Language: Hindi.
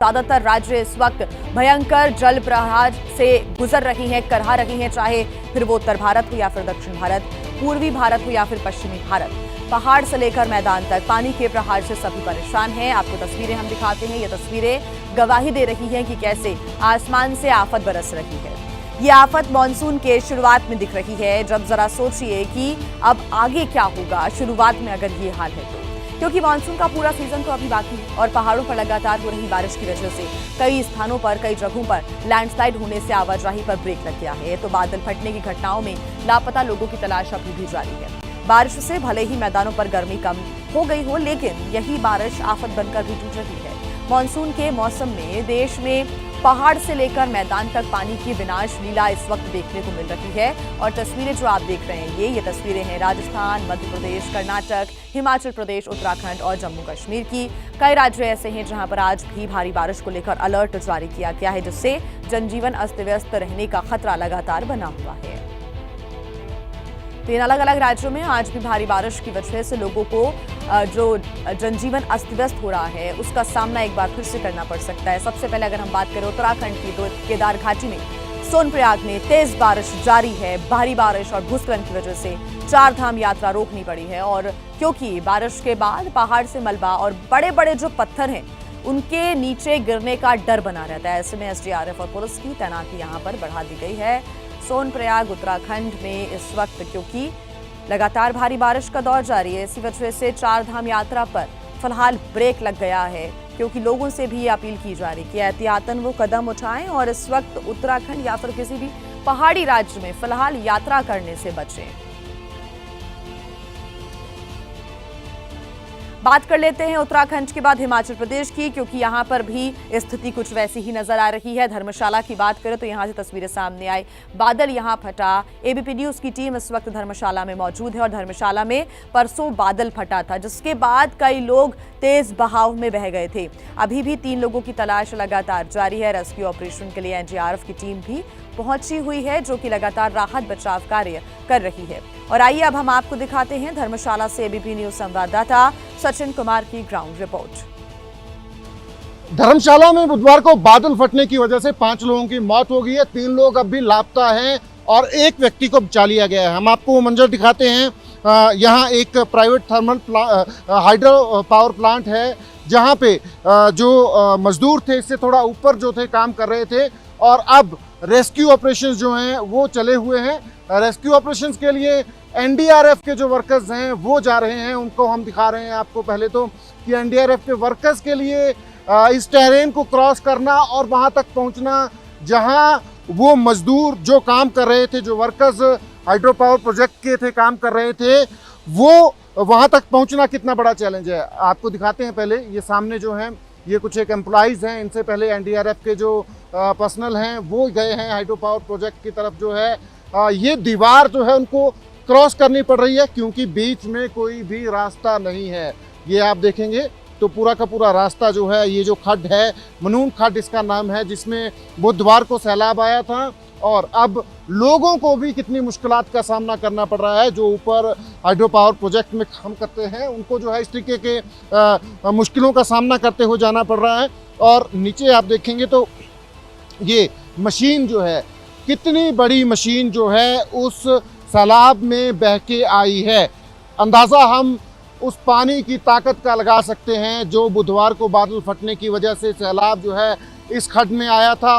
ज्यादातर राज्य इस वक्त भयंकर जल प्रवाह से गुजर रही हैं, करहा रही हैं, चाहे फिर वो उत्तर भारत हो या फिर दक्षिण भारत, पूर्वी भारत हो या फिर पश्चिमी भारत। पहाड़ से लेकर मैदान तक पानी के प्रहार से सभी परेशान हैं। आपको तस्वीरें हम दिखाते हैं। ये तस्वीरें गवाही दे रही हैं कि कैसे आसमान से आफत बरस रही है। ये आफत मानसून के शुरुआत में दिख रही है। जब जरा सोचिए कि अब आगे क्या होगा शुरुआत में अगर ये हाल है तो, क्योंकि मानसून का पूरा सीजन तो अभी बाकी है और पहाड़ों पर लगातार हो रही बारिश की वजह से कई स्थानों पर, कई जगहों पर लैंडस्लाइड होने से आवाजाही पर ब्रेक लग गया है। तो बादल फटने की घटनाओं में लापता लोगों की तलाश अभी भी जारी है। बारिश से भले ही मैदानों पर गर्मी कम हो गई हो, लेकिन यही बारिश आफत बनकर भी जूझ रही है। मानसून के मौसम में देश में पहाड़ से लेकर मैदान तक पानी की विनाश लीला इस वक्त देखने को मिल रही है। और तस्वीरें जो आप देख रहे हैं ये तस्वीरें हैं राजस्थान, मध्य प्रदेश, कर्नाटक, हिमाचल प्रदेश, उत्तराखंड और जम्मू कश्मीर की। कई राज्य ऐसे हैं जहां पर आज भी भारी बारिश को लेकर अलर्ट जारी किया गया है, जिससे जनजीवन अस्त व्यस्त रहने का खतरा लगातार बना हुआ है। तीन अलग अलग राज्यों में आज भी भारी बारिश की वजह से लोगों को जो जनजीवन अस्त व्यस्त हो रहा है उसका सामना एक बार फिर से करना पड़ सकता है। सबसे पहले अगर हम बात करें उत्तराखंड की, तो केदार घाटी में सोनप्रयाग में तेज बारिश जारी है। भारी बारिश और भूस्खलन की वजह से 4 धाम यात्रा रोकनी पड़ी है। और क्योंकि बारिश के बाद पहाड़ से मलबा और बड़े बड़े जो पत्थर हैं उनके नीचे गिरने का डर बना रहता है। ऐसे में एसडीआरएफ और पुलिस की तैनाती यहाँ पर बढ़ा दी गई है। सोनप्रयाग उत्तराखंड में इस वक्त क्योंकि लगातार भारी बारिश का दौर जारी है, इसी वजह से 4 धाम यात्रा पर फिलहाल ब्रेक लग गया है, क्योंकि लोगों से भी अपील की जा रही है कि एहतियातन वो कदम उठाएं और इस वक्त उत्तराखंड या फिर किसी भी पहाड़ी राज्य में फिलहाल यात्रा करने से बचें। बात कर लेते हैं उत्तराखंड के बाद हिमाचल प्रदेश की, क्योंकि यहां पर भी स्थिति कुछ वैसी ही नजर आ रही है। धर्मशाला की बात करें तो यहां से तस्वीरें सामने आई, बादल यहां फटा। एबीपी न्यूज की टीम इस वक्त धर्मशाला में मौजूद है और धर्मशाला में परसों बादल फटा था, जिसके बाद कई लोग तेज बहाव में बह गए थे। अभी भी 3 लोगों की तलाश लगातार जारी है। रेस्क्यू ऑपरेशन के लिए एनडीआरएफ की टीम भी पहुंची हुई है, जो कि लगातार राहत बचाव कार्य कर रही है। और आइए अब हम आपको दिखाते हैं धर्मशाला से एबीपी न्यूज संवाददाता सचिन कुमार की ग्राउंड रिपोर्ट। धर्मशाला में बुधवार को बादल फटने की वजह से 5 लोगों की मौत हो गई है। 3 लोग अब भी लापता हैं और एक व्यक्ति को बचा लिया गया है। हम आपको वो मंजर दिखाते हैं। यहाँ एक private thermal hydro power plant है, जहाँ पे जो मजदूर थे इससे थोड़ा ऊपर जो थे काम कर रहे थे, और अब रेस्क्यू ऑपरेशंस जो हैं वो चले हुए हैं। रेस्क्यू ऑपरेशंस के लिए एनडीआरएफ के जो वर्कर्स हैं वो जा रहे हैं। उनको हम दिखा रहे हैं आपको पहले तो कि एनडीआरएफ के वर्कर्स के लिए इस टेरेन को क्रॉस करना और वहां तक पहुंचना जहां वो मजदूर जो काम कर रहे थे, जो वर्कर्स हाइड्रो पावर प्रोजेक्ट के थे काम कर रहे थे, वो वहां तक पहुंचना कितना बड़ा चैलेंज है आपको दिखाते हैं। पहले ये सामने जो है ये कुछ एक एम्प्लॉइज़ हैं, इनसे पहले एनडीआरएफ के जो पर्सनल हैं वो गए हैं हाइड्रो पावर प्रोजेक्ट की तरफ। जो है ये दीवार जो है उनको क्रॉस करनी पड़ रही है, क्योंकि बीच में कोई भी रास्ता नहीं है। ये आप देखेंगे तो पूरा का पूरा रास्ता जो है, ये जो खड्ड है, मनून खड्ड इसका नाम है, जिसमें बुधवार को सैलाब आया था। और अब लोगों को भी कितनी मुश्किलात का सामना करना पड़ रहा है। जो ऊपर हाइड्रो पावर प्रोजेक्ट में काम करते हैं उनको जो है इस तरीके के मुश्किलों का सामना करते हुए जाना पड़ रहा है। और नीचे आप देखेंगे तो ये मशीन जो है, कितनी बड़ी मशीन जो है उस सैलाब में बह के आई है। अंदाज़ा हम उस पानी की ताकत का लगा सकते हैं जो बुधवार को बादल फटने की वजह से सैलाब जो है इस खड्ड में आया था।